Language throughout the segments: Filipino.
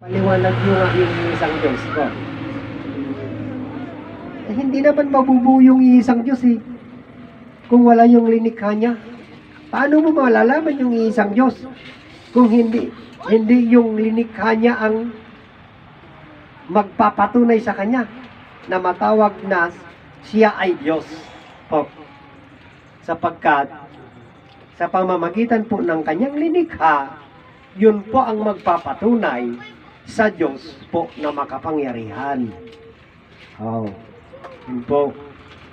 Paliwanag nyo nga yung isang Diyos ko. Hindi naman mabubuo yung isang Diyos eh. Kung wala yung linikha niya. Paano mo malalaman yung isang Diyos? Kung hindi yung linikha niya ang magpapatunay sa kanya na matawag na siya ay Diyos. Po. Sapagkat sa pamamagitan po ng kanyang linikha, yun po ang magpapatunay sa Diyos po na makapangyarihan. Oh, yun po.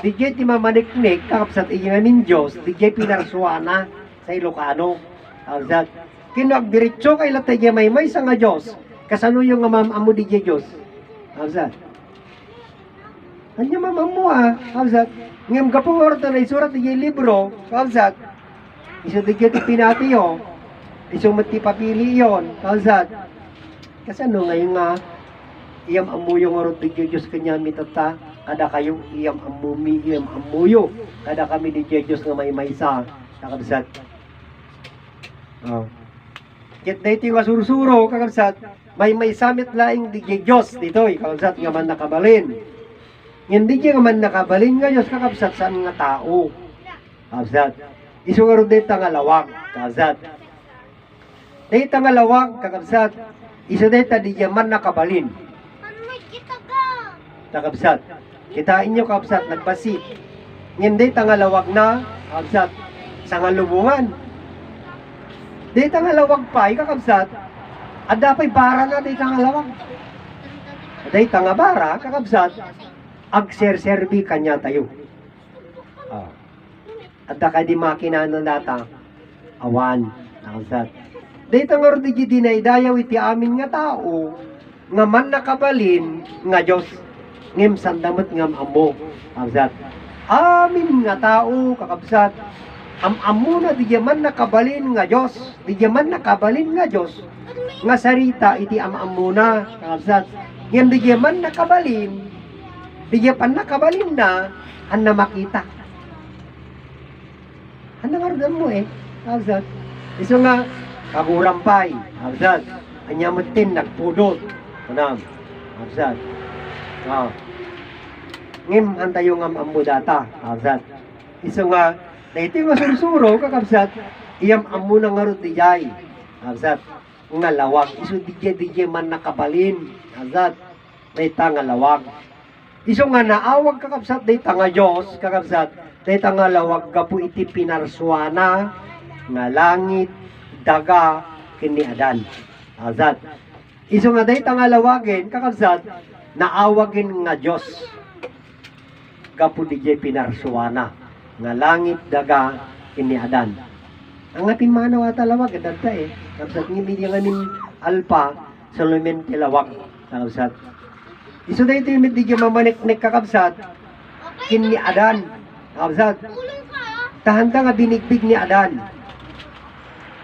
Di jay ti mamaniknik, kakapsat iyanin Diyos, di jay pinarsuana sa Ilocano. Kakapsat, kinagdiritso kay latay may sa nga Diyos, kasano yung mamamo di jay Diyos. Kakapsat, anya mamamu kakapsat, ngam kapong orta na isurat di jay libro, kakapsat, iso di jay ti pinatiyo, iso mati papili yon, kakapsat, kasi ano ngayon nga, iyam amuyong orot di Diyos kanya mitata, kada kayo iyam amumi, iyam amuyo, kada kami di Diyos nga may maysa, kakabsat. Oh. Kit na ito yung asursuro, kakabsat, may samit laing di Diyos dito, kakabsat nga man nakabalin. Hindi nga man nakabalin nga Diyos, kakabsat saan nga tao. Kakabsat. Isungaro dito nga lawag, kakabsat. Dito nga lawag, kakabsat. Isa dito di man nakabalin. Kakabsat. Kitain nyo kakabsat, nagbasit. Hindi tangalawag na, kakabsat, sa nga lubungan. Di tangalawag pa, kakabsat, at dapat bara na di tangalawag. Di tangabara, kakabsat, agserserbi kanya tayo. At da di makina na data, awan, kakabsat. Di tangar di dinaydayaw iti amin nga tao, nga man nakabalin, nga Diyos. Ngem sandamot ngam amo, kakabsat. Amin nga tao, kakabsat. Amo na di man nakabalin nga Diyos. Di man nakabalin nga Diyos. Nga sarita iti amo na, kakabsat. Ngem di man nakabalin. Di pan nakabalin na, han na makita. Han nangardan mo kakabsat. Iso nga, kagurampay, kakabsat. Anyamutin, nagpudot. Kunam, kakabsat. Oh. Ngim antayo ngam ammo data, kakabsat. Iso nga, na ito yung masursuro, kakabsat, iyam ammo na nga ro dijay, kakabsat. Nga lawag, iso dijay man nakabalin, kakabsat. Dayta nga lawag. Iso nga naawag kakabsat, dayta nga Diyos, kakabsat. Dayta nga lawag ka po iti pinarsuana, nga langit, daga, kini Adan, kakabsat. Iso nga dayta nga lawagin, kakabsat, naawagin nga Diyos gapu di jay pinarsuana nga langit daga kini Adan. Ang ating manawa talawag adagta kapsat ngimi nga nin alpa solumen tilawag kapsat. Isu da ito yung di jay mamanik-nek kakapsat kini Adan kapsat. Tahanta nga binigbig ni Adan.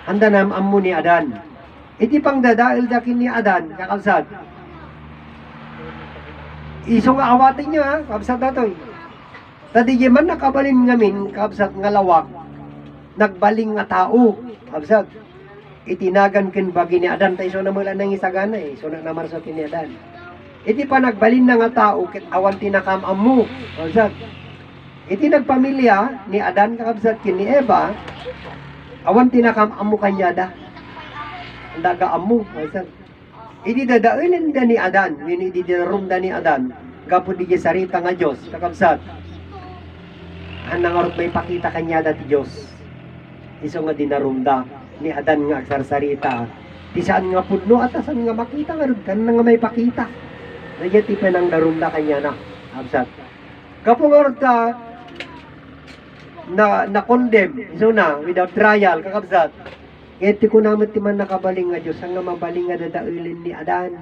Handa na ammo ni Adan. Iti pang dadail da kini Adan kakapsat. Iso nga awatin nyo kabsat datoy. Tadi man nakabalin ngamin, kabsat nga lawag, nagbaling nga tao, kabsat. Itinagan kin bagi ni Adan, tayo so na mula nang isagana so na namarso kin ni Adan. Iti pa nagbalin na nga tao, kit awan tinakam mo, kabsat. Iti nagpamilya ni Adan, kabsat kin ni Eva, awan tinakam mo kanyada. Daga amo, kabsat. Idi dadailin da ni Adan, wini di dinarum da ni Adan, gapo di sarita nga Diyos, kakabsat. Anang may pakita kanya dati Diyos. Iso nga dinarumda ni Adan nga agsarsarita. Di saan nga pudno at saan nga makita nga rin, kan nga may pakita. Nagyati pa nang darumda kanya na, kakabsat. Gapo nga rin na-condemn, iso na, without trial, kakabsat. Iti ko naman timan nakabaling nga Diyos, ang nga mabaling nga dadaulin ni Adan.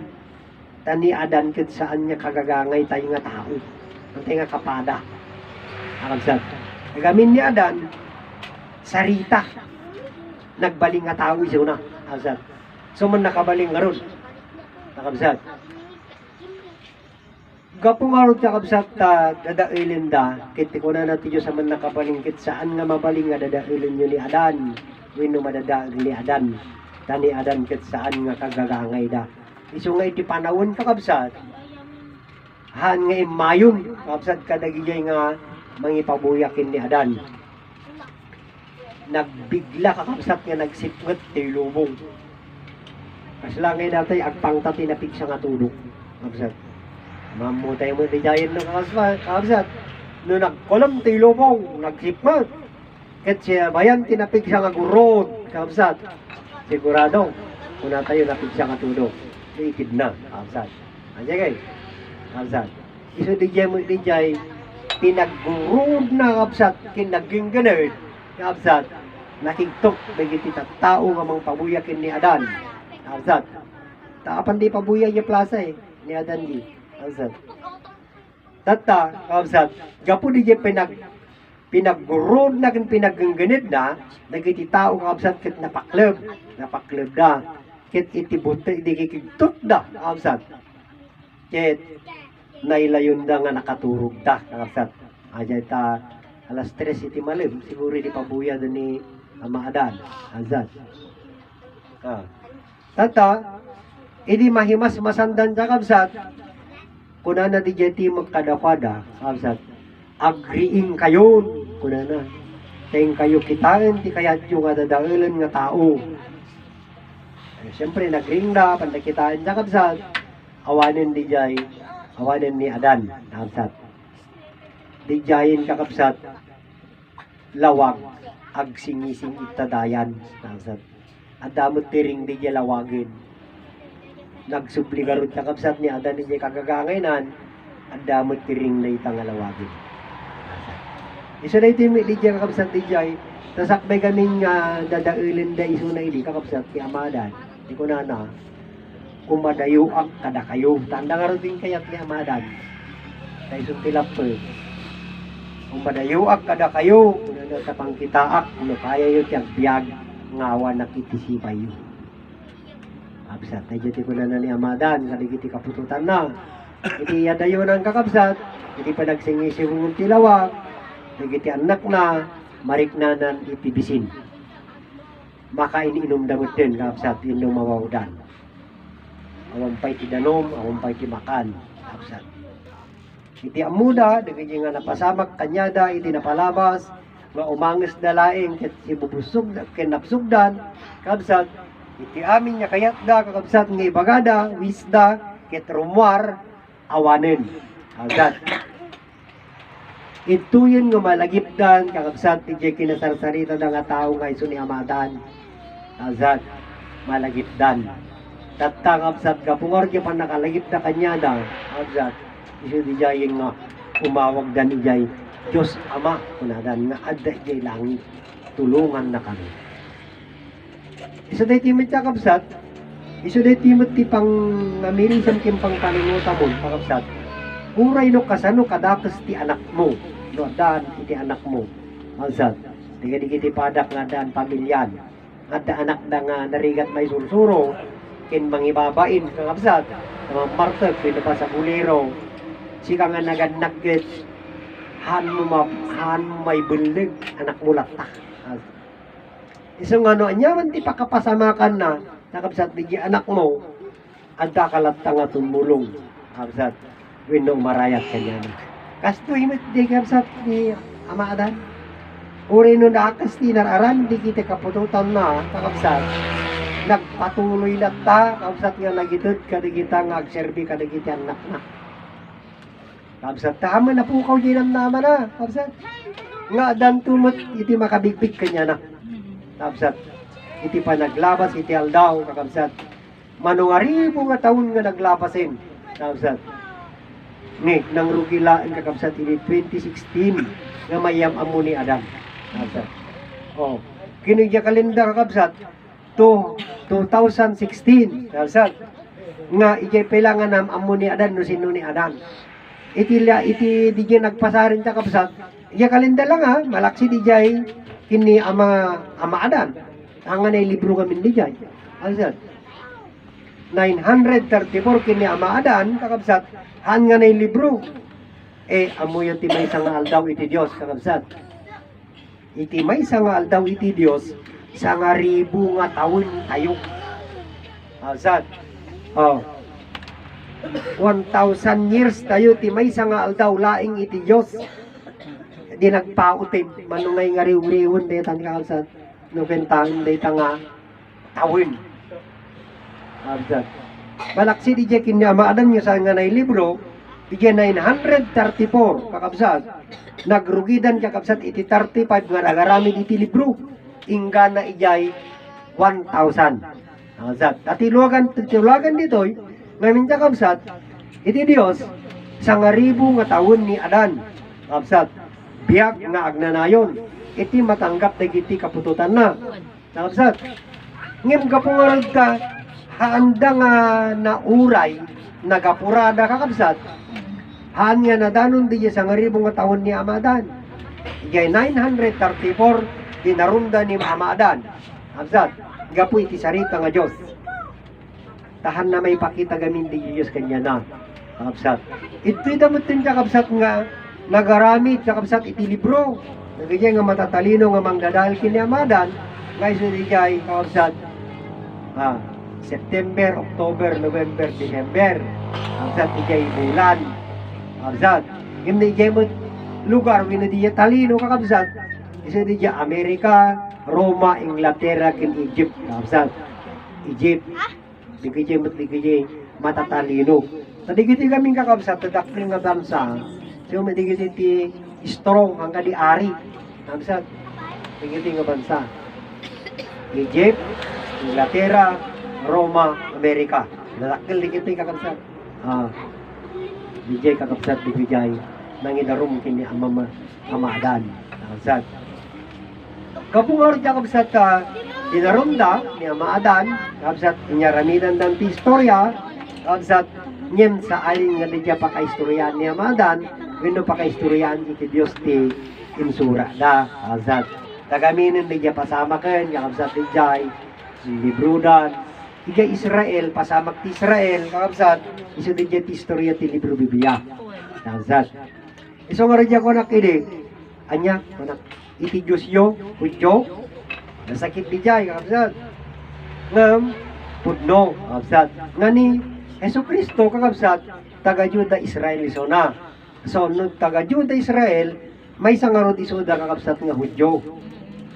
Tani Adan kit saan niya kagagangay tayo nga tao. Ang tayo nga kapada. Kakabsat. Nagamin ni Adan, sarita. Nagbaling nga tao iso na. Kakabsat. So man nakabaling nga ron. Kakabsat. Gapo nga ron kakabsat dadaulin da. Kiti ko na natin Diyos man nakabaling kit saan nga mabaling nga dadaulin nyo ni Adan. Wino madada ni Adan. Tani Adan ket saan nga kagagangay da. Isu nga iti panahon kakabsat, han nga imayon, kakabsat kadagijay nga mangipabuyakin ni Adan. Nagbigla kakabsat nga nagsipnget ti lubong. Kaslangay natay agpangta tinapik siya nga tulog. Kakabsat. Mamutay mo di jayan ng kakabsat. No nagkolam ti lubong, nagsipnget. Ket siya bayan tinapik siya nga gurod. Kakabsat. Sigurado, kuna tayo napik siya nga tulog. Ikid na, kakabsat. Andiyan kay, kakabsat. Iso di jay, pinagurod na kakabsat, kinaging ganun, kakabsat, nakigtok, nagiti tao nga mga pabuyakin ni Adan, kakabsat. Taapan di pabuya niya plaza ni Adan di, kakabsat. Tata, kakabsat, gapo di jay pinagurod na kin pinagangganid na, nagiti tao kakabsat, kit napaklub na, kit itibuti, di kikigtot da, kakabsat. Kit, nailayon da nga nakaturog da, kakabsat. Aja ta, alas 3 iti malim, siguro di pabuya doon ni Ama Adan, kakabsat. Tata, idi mahimas masandan da, kakabsat. Kuna na di jeti magkadakwada, kakabsat. Agriing kayo, kuna na. Tayong kayo kitain, ti kayat yung nga dadailan nga tao. Siyempre, nagring na, pandakitaan niya kabsat, awanin di jay, awanin ni Adan, kabsat. Di jayin kakabsat, lawag, agsingising itadayan, kabsat. At damot tiring di jay lawagin. Nagsubligarod kakabsat ni Adan di jay kagagangainan, at damot tiring na itang lawagin. Iso na itimi di jay kakabsat di jay, tasakbay kaming dadailin da iso na ili kakabsat ki Ama Adan. Di ko na kumadayuak kada kayo. Tanda nga rin kayat ni Ama Adan. Kaya suntilap po. Kumadayuak kada kayo. Kung ano tapang kitaak. Kung kaya yun tiyag biyag. Ngawa nakitisipay yun. Kabsat. Ay dito ko na ni Ama Adan. Kaligiti kapututan na. Iti yadayo ng kakabsat. Iti pa nagsingisi mong tilawak. Nagiti anak na. Mariknanan itibisin. Makain inom damot din, kakabsat, inom mawawdan. Awampay ti danom, awampay ti makan, kakabsat. Iti amuda, dagiti nga napasamak kanyada, iti napalabas, nga umangis dalaing, ket si bubusog, kinapsugdan, kakabsat. Iti amin nga kayat da, kakabsat, nga ibagada, wisda, ket rumwar, awanin, kakabsat. Ito yun nga malagipdan, kakabsat, iti kinasarsarita da nga tao nga iso ni Ama Adan. Azat, malagipdan. Tatangabsat ka, pungor pa nakalagip na kanya da. Azat, iso di jayeng nga umawag dan ijay. Diyos Ama, kunadan nga adda ijay langit. Tulungan na kami. Iso day timit kakabsat, iso day timit ti pang namirisam kim pang paninguta mo, kakabsat. Uray no kasano kadakas ti anak mo. No, daan iti anak mo. Azat, digiti padak nga daan pamilyan. At anak na nga narigat may sursuro, kin mangibabain kakabsat, mga martag, pinapa sa bulero, sika nga naganagit, han mo may bulig, anak mo latak. Iso nga no, anyaman ti pakapasamakan na, kakabsat, di anak mo, adda kalatta nga tumulong, kakabsat, wino marayat kanya na. Kasto imit di kakabsat ni Ama Adan. Uri no naakas ti nararan, di kita kapututan na, kakabsat. Nagpatuloy na ta, kakabsat nga nagitid, kada kita nga agserbi, kada kita anak na. Kakabsat, tama na po kaw ginam naman na, kakabsat. Nga dan tumot, iti makabigpig kanya na. Kakabsat, iti pa naglabas, iti aldaw, kakabsat. Manungaribo nga taon nga naglabasin, kakabsat. Ni, nang rugilaan kakabsat, ini 2016, nga mayam amo ni Adan. Kakabsat. Oh, kinigya kalenda kakabsat, 2016, kakabsat. Nga ijay pilangan nam amo ni Adan no sino ni Adan. Iti DJ nagpasarin kakabsat. Iya kalenda lang ha, malaksi dijay kini Ama Adan. Ang anay libro kami dijay. Kakabsat. 934 kini Ama Adan kakabsat. Han nga nay libro. Amo yung timay sa nga aldaw iti Diyos kakabsat. Iti may sa nga aldaw iti Diyos sa nga ribu nga taon tayo. Kakabsat. Oh, 1,000 years tayo ti may nga aldaw laing iti Diyos. Di nagpautin manungay nga riw-riwon detan kakabsat no kentaan deta nga tawin. Kakabsat. Malaksi di jekin niya maadan niya sa nga na libro di 934 kakabsat. Nagrugidan kakabsat iti 35 nga nagaramid iti libro. Ingga na ijay 1,000. Kakabsat. At tuluagan dito'y ngayon kakabsat iti Dios sa nga ribu nga taon ni Adan. Kakabsat. Biyak nga agnanayon iti matanggap dagiti kapututan na. Kakabsat. Ngem kapungarod ka haanda nga nauray nagapurada kakabsat. Haan nga nadanon di sa nga ribu nga taon ni Amadan. Ijay 934 dinarunda ni Amadan. Kakabsat. Gapu iti sarita nga Diyos. Tahan na may pakita gamin di Diyos kanya na. Kakabsat. Ito'y damutin kakabsat nga nagaramit kakabsat iti libro. Nagigay nga matatalino nga mangdadal kini Amadan. Ngayon sa digay kakabsat. September, October, November, December. Kakabsat digay bulan. Kakabsat. Yung digay mo lugar, winadiya talino kakabsat. Isa digay Amerika, Roma, Inglaterra, kin Egypt. Kakabsat. Egypt. Digay matatalino. Nadigiti kaming kakabsat, tadakling nga bansa. So, madigiti ti strong hanggang di ari. Kakabsat. Digiti nga bansa. Egypt, Inglaterra, Roma, Amerika. Nadakil digiti kakabsat. Dijay kakabsat, digay nangidarum kini Amadan. Kakabsat. Kapungar di kakabsat dinarumda ni Amadan, kakabsat, inyaramidan dan ti istorya, kakabsat, nyen sa alin nga diya pakaistoryan ni Amadan, wino pakaistoryan iti Diyos ti insura da, kakabsat. Tagaminin diya pasama ken, kakabsat dijay, librudan, diya Israel, pasamak ti Israel, kakabsat, iso diya ti istorya ti libro Biblia, kakabsat. Iso nga rin diya ko nakidi, anya, iti Diyos yo, Hudyo, nasakit di jay, kakabsat. Ngam, pudno, kakabsat. Nga ni Yesu Kristo, kakabsat, taga-Juda Israel iso na. So, nung taga-Juda Israel, may sangarod iso da kakabsat nga Hudyo.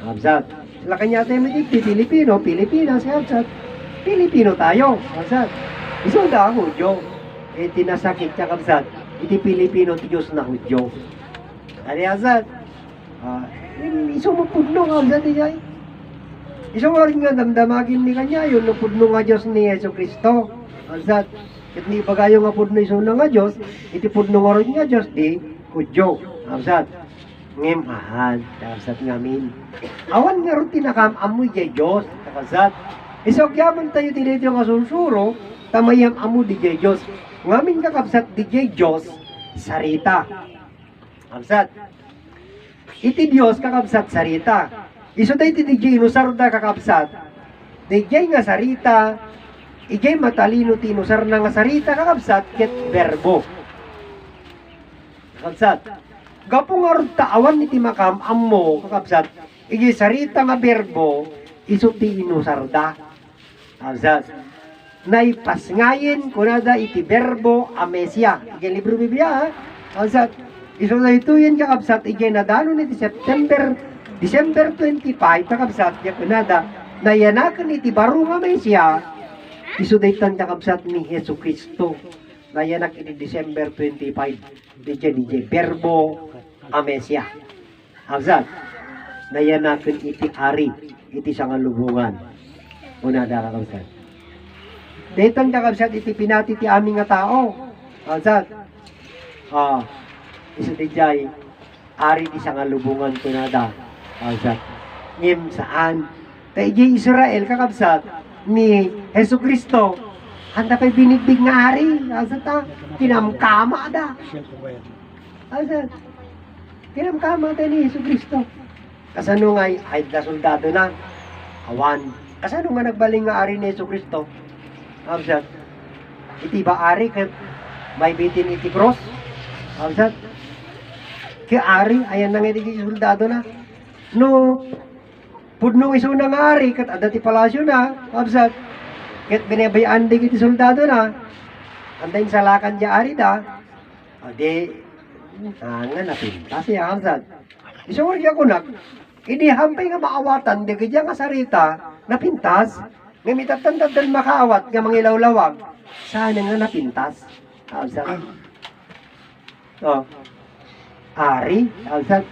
Kakabsat. Sila kanya tayo magigti, Pilipino, Pilipinas, kakabsat. Pilipino tayo, kakabsat. Iso da Hudyo. E tinasakit, kakabsat. Iti Pilipino, ti Diyos na Hudyo. Ano kakabsat? Iso mo pudno, kakabsat di jay. Isang orin nga damdamagin ni kanya yun pudno nga Diyos ni Yesu Kristo. Alsat, iti ni pagayo nga pudno iso na nga Diyos, iti pudno nga rin nga Diyos di Hudyo. Alsat, ngem ahan, alsat ngamin. Awan nga rin tinakam amoy jay Diyos. Alsat, isang yaman tayo tinito nga sursuro, tamayam amo di jay Diyos. Ngamin kakabsat di jay Diyos, sarita. Alsat, iti Diyos kakabsat sarita. Iso tayo ti DJ inusar da kakabsat. DJ nga sarita, ijay matalino ti inusar na nga sarita kakabsat, ket verbo. Kakabsat. Gapo nga rin taawan ni ti makam ammo kakabsat, ijay sarita nga verbo, iso ti inusar da. Kakabsat. Naipasngayin kunada iti verbo amnesia. Ijay libro Biblia, kakabsat. Iso na ito yan kakabsat, ijay nadano ni December 25, kakabsat, ya kunada, nayanakan iti baro nga Mesya, isudaytan kakabsat ni Yesu Kristo, nayanak iti December 25, DJ, verbo amnesia. Kakabsat, nayanakan iti ari, iti sangalubungan, kunada kakabsat. Daytan kakabsat, iti pinati ti aming nga tao, kakabsat, isudayjay, ari ti sangalubungan, kunada, kakabsat. Ngem saan? Kaya Israel kakabsat ni Yesu Kristo handa pa'y binigbig nga ari. Kakabsat ta, kinamkama da. Kakabsat, kinamkama da ni Yesu Kristo. Kasano nga ay da soldado na? Awan. Kasano nga nagbaling nga ari ni Yesu Kristo? Kakabsat, iti ba ari kat may bitin iti cross? Kakabsat, kaya ari, ayan na nga iti soldado na. No, pudno iso na nga ari, kat adati palasyo na, kakabsat, kat binabayaan di kiti soldado na, andayin sa lakan di ari da, di, nga napintas siya, kapsat. Isungol siya kunak, hindi hampay nga maawatan, di kaya nga sarita, napintas, nga mitatandad makaawat, nga mangilawlawag, sana nga napintas, kapsat. Oh, ari, kapsat,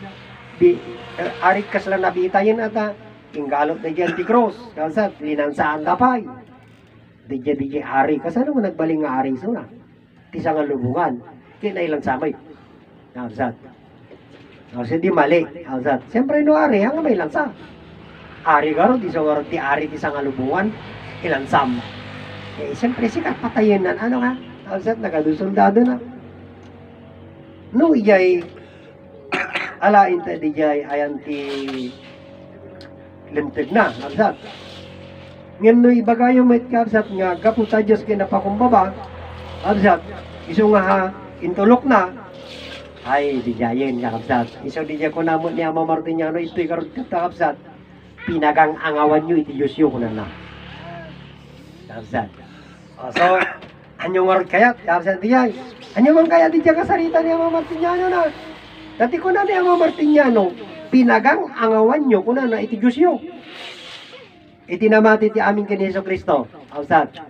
ari kasla nabitayin ata, inggalot na dyan ti cross, kapsat, linansaan tapay. Di ari, kasano mo nagbaling nga ari suna? Tisa nga lubungan, kinailang samay. Kapsat. Kasi di mali, kapsat. Siyempre no ari, hanga may lansa. Ari garo, di so garo, di ari tisa nga lubungan, ilansam. Eh, siyempre sikat patayin na, ano nga? Kapsat, nakadusoldado na. No, iyay, alain ta di jay, ayan ti lintig na, kapsat. Ngayon no ibagayo may kapsat nga kaputa Diyos kinapakumbaba, kapsat, iso nga ha, intulok na, ay di jayin ka kapsat. Iso di jay ko namot niya mamartinyano, ito'y karot kata kapsat, pinagang angawan nyo iti Diyos yun kunan na. Kapsat. So, anyo nga rin kayat, kapsat di jay. Anyo man kaya di jay kasarita niya mamartinyano na. Dati ko na niya mamartinyano, pinagang angawan nyo kunan na iti Diyos yun. Itinamati ti aming kini Hesus Kristo. Ausat.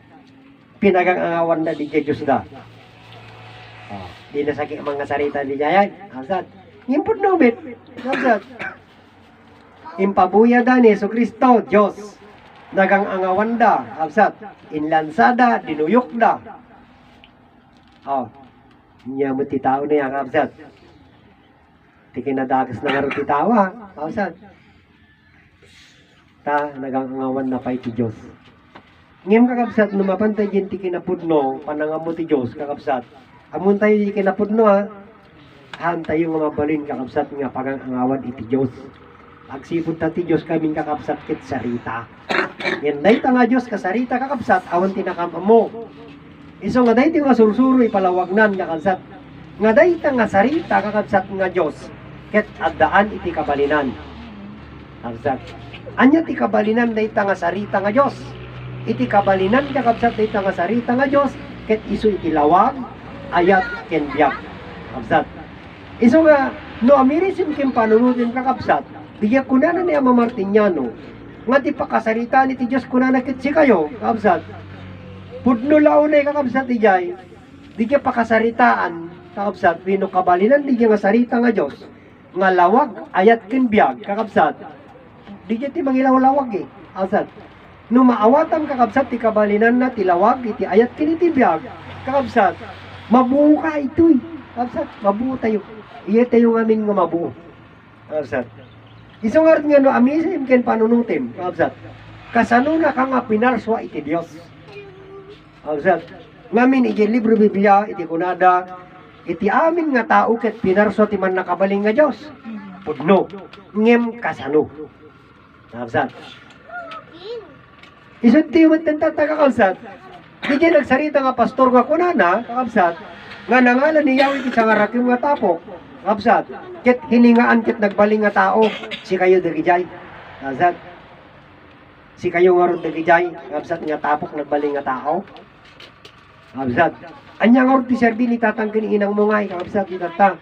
Pinagang angawan na di Diyos da. Di na sakit mga sarita di jayan. Ausat. Ngimpod numit. Ausat. Impabuya da ni Hesus Kristo, Diyos. Nagang angawan da. Ausat. Inlansada, dinuyok da. Niya mo ti tao na yan. Ausat. Ti kinadagas na nga ti tao ha. Ausat. Ta nagangawan na pay ti Diyos. Ngem kakabsat no mapantay din ti kinapudno panangamo ti Diyos kakabsat. Amun tayo di kinapudno ha. Han tayo nga mabalin kakabsat nga pagangawan iti Diyos. Agsipud ta ti Diyos kaming kakabsat ket sarita. Yan day ta nga Diyos kasarita kakabsat awan tinakamamo. Iso nga day ti nga sursuro ipalawagnan kakabsat. Nga day ta nga sarita kakabsat nga Diyos ket addaan iti kabalinan. Kakabsat. Anya ti kabalinan dayta nga sarita nga Dios. Iti kabalinan kakabsat dayta nga sarita nga Dios ket isu iti lawag ayat ken biag. Kakabsat. Isu nga no amirisim ken panunutin kakabsat. Diya kunana ni Ama Martiniano nga ti pakasarita ni ti Dios kunana ket si kayo kakabsat. Pudno launay kakabsat ti jay. Diya pakasaritaan kakabsat wenno kabalinan diya nga sarita nga Dios nga lawag ayat ken biag kakabsat. Di ti mangilawlawag eh. Asat. No maawatan kakabsat ti kabalinan na tilawag iti ayat kinitibiyag. Kakabsat. Mabuo ka ito eh. Kakabsat. Mabuo tayo. Iya tayo ngamin nga mabuo. Kakabsat. Isungar nga no amisim ken panunutim. Kakabsat. Kasano na ka nga pinarswa iti Dios. Kakabsat. Ngamin iti libro Biblia iti kunada iti amin nga tao ket pinarswa ti man nakabaling nga Dios. Pudno. Ngem kasano. Kakabsat. Isod ti mo tentata kakabsat. Di dyan nagsarita nga pastor nga kunana, kakabsat, nga nangalan ni Yahweh iti sangarakim nga tapok. Kakabsat. Ket hiningaan ket nagbaling nga tao, si kayo dagijay. Kakabsat. Si kayo nga ron dagijay, kakabsat nga tapok nagbaling nga tao. Kakabsat. Anya nga ron ti serbi ni tatangkin inang mungay, kakabsat itata.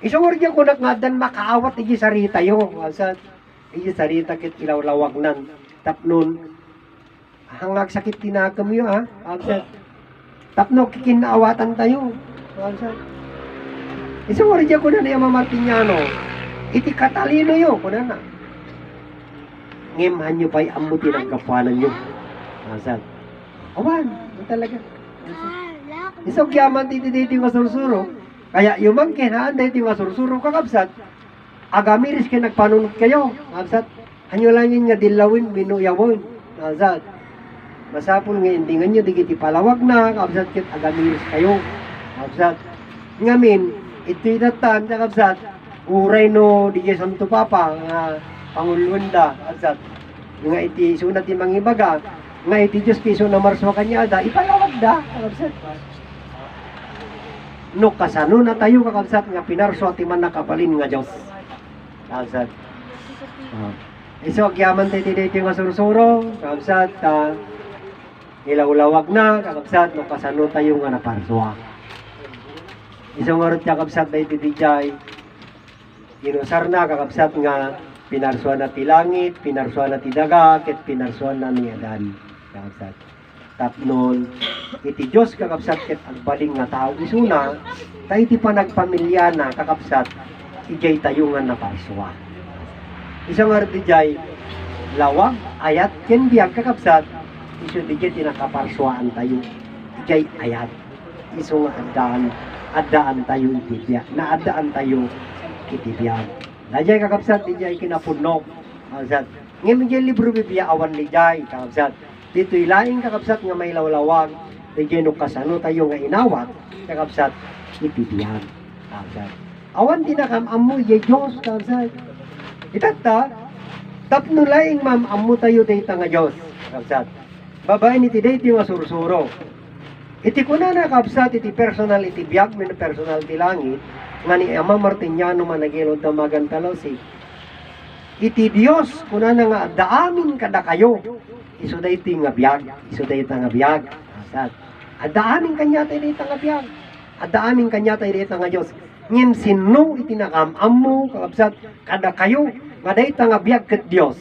Isungor dyan kunak nga dan makaawat iti sarita yo, kakabsat. Iya sarita kit ilawlawag nan tapnon hangag sakit tinagam yo ha absat tapno kikinaawatan tayo absat iso wala ko na ni Ama Martiniano iti katalino yo kunan na ngimhan nyo pa'y amutin ang kapuanan nyo absat awan talaga iso kyaman titi nga sursuro kaya yumangkin haan diti nga sursuro kakabsat agamiris kayo nagpanunod kayo. Absat. Hanyo lang yun nga dilawin, binuyawon. Absat. Masapul nga indingan nyo, digiti palawag na. Absat kit agamiris kayo. Absat. Ngamin, ito'y datan, absat. Uray no, di Santo Papa, nga panguluan da. Absat. Nga iti sunat ti mangibaga. Nga iti Diyos kiso na marswa kanya da. Ipalawag da. Absat. No, kasano na tayo kakabsat nga pinarswa ti man nakabalin nga Diyos. Kabsat. Iso agyaman tayo nga sursuro. Kabsat. Ilawlawag na kakabsat no kasano tayo nga naparswa. Isang oras kakabsat na itidijay. Inusar na kakabsat nga pinarswa na ti langit, pinarswa na ti daga, ket pinarswa na ni Adan. Kakabsat. Tapnon, iti Diyos kakabsat ket agbaling nga tao isuna, tayo iti panagpamilya na kakabsat, ijay tayo nga naparswa. Isang oras dijay, lawag, ayat, ken biyag kakabsat, iso dijay tinakaparswaan tayo, ijay ayat. Iso nga addaan tayo itibiyag, naadaan tayo itibiyag. Najay kakabsat, dijay kinapunok, kakabsat. Ngayon dijay libro bibiya awan dijay, kakabsat. Dito ilaing kakabsat nga may lawlawag, dijay no kasano tayo nga inawat, kakabsat, itibiyag, kakabsat. Awan tinakamamu, ye Diyos, kakabsat. Itata, tapno laing mamamu tayo dayta nga Diyos, kakabsat. Babae ni ti dayta nga sursuro. Iti kuna na kakabsat, iti personal, iti biyag, may personal ti langit, nga ni Ama Martiniano managilod na magantalosi. Iti Dios kuna na nga daamin kada kayo. Iso dayti nga biyag, iso dayti nga biyag. Asat. Adaamin kanya tayo dayti nga biyag. Adaamin kanya tayo dayti nga Dios. Ngem sino iti nakamammo kakabsat kada kayo nga dayti nga biyag ket Dios.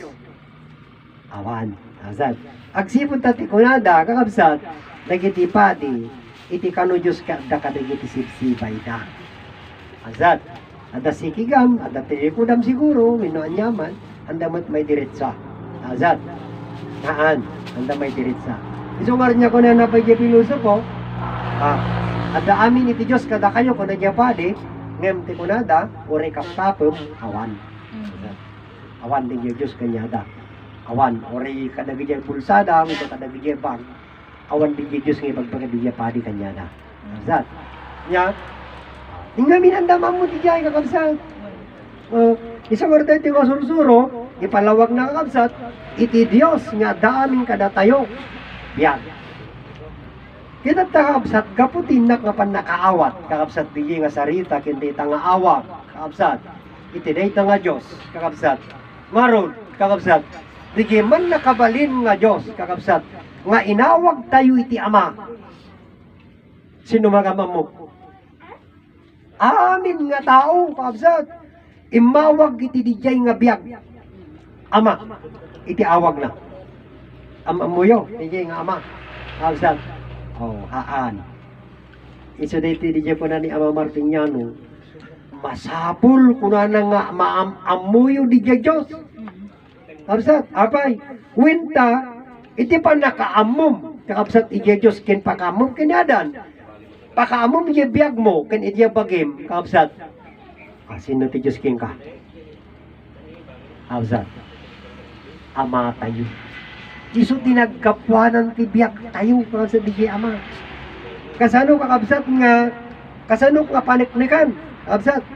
Awan. Asat. Agsipon tati kunada kakabsat dagiti padi iti kano Dios kada kadagiti sibsibay da. Azat, ada sikigam, ada tilikudam siguro, minuan yaman, anda may diretsa. Azat, naan, anda may diretsa. Isungar niya ko na napagya piluso ko, ada amin iti Diyos kada kayo kung nagya padi, ngem ti kunada, uri kaptapom, awan. Azat, awan din yung Diyos kanyada. Awan, uri kadagidya pulsada, ito kadagidya bang, awan din yung Diyos ngayon pagpagabigya padi kanyada. Azat, niya, hinggamin ang damang mo di dyan kakabsat. Isang orta iti nga sursuro, ipalawag na kakabsat, iti Diyos nga daaming kada tayo. Biyag. Kita kakabsat, gaputin na kapan nakaawat, kakabsat di nga sarita, kundi nga awa, kakabsat. Iti dayta nga Diyos, kakabsat. Maron, kakabsat, di man nakabalin nga Diyos, kakabsat, nga inawag tayo iti Ama. Sino magamam mo? Amin nga tao, kakabsat, imawag iti dijay nga biyag. Ama, iti awag na. Ama mo yo, dijay nga ama. Kakabsat, haan. Iso diti dijay po na ni Ama Martiniano, masapul kuna na nga maamuyo dijay Diyos. Kakabsat, apay, winta, iti pa nakaamom. Kakabsat, dijay Diyos, kin pakamom kinadan. Pakaamom iya biyag mo, kan iya bagim, kakabsat. Sino ti Diyos king ka? Kakabsat. Ama tayo. Iso tinagkapwanan ti biyag tayo, kakabsat di Ama. Kasano kakabsat nga, kasano nga paniknikan, kakabsat.